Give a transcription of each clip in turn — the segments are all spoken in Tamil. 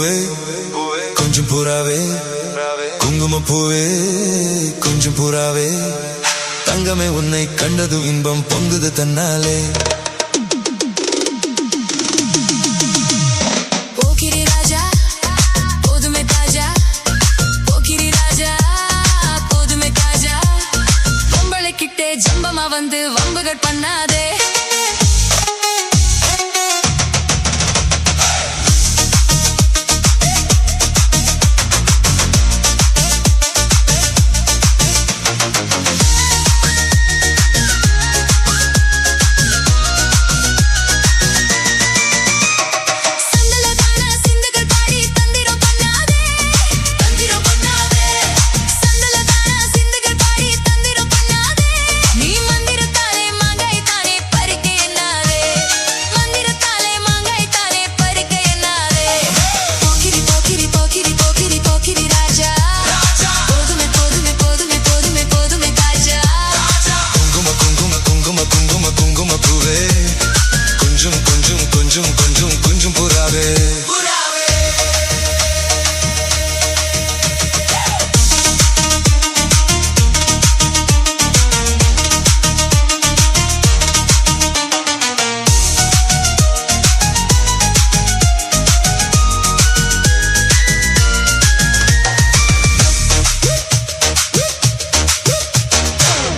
பூவே கொஞ்சம் புறாவே குங்கும பூவே கொஞ்சம் புறாவே தங்கமே உன்னை கண்டது இன்பம் பொங்குது தன்னாலே ஜம்பமா வந்து வம்புகள் பண்ணாதே கொஞ்சம் புறாவே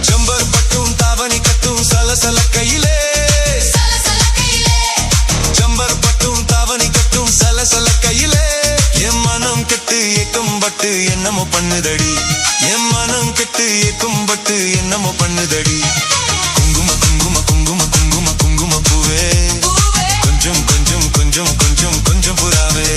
ஜம்பர் பட்டும் தாவணி கட்டும் சலசல கையிலே சல கையிலே என் மனம் கெட்டு ஏக்கம் பட்டு என்னமோ பண்ணுதடி என் மனம் கெட்டு ஏக்கம் பட்டு என்னமோ பண்ணுதடி குங்கும குங்கும குங்கும குங்கும குங்கும பூவே கொஞ்சம் கொஞ்சம் கொஞ்சம் கொஞ்சம் கொஞ்சம் புறாவே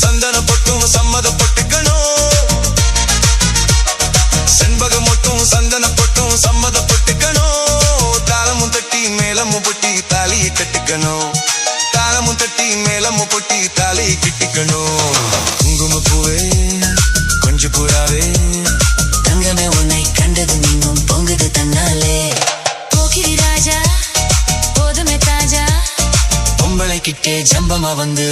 சந்தன பொட்டும் சம்மதப்பட்டுக்கணும் செண்பகம் மட்டும் சந்தன பொட்டும் சம்மதப்பட்டுக்கணும் தாளமும் தட்டி மேளமும் பொட்டி தாலியை கட்டிக்கணும் தாளமும் தட்டி மேளமும் பொட்டி தாலியை கட்டிக்கணும் குங்கும பூவே கொஞ்சம் புறாவே தங்கமே உன்னை கண்டது நீங்கும் பொங்குது தன்னாலே போக்கிரி ராஜா போதுமே தாஜா பொம்பளை கிட்டே ஜம்பமா வந்து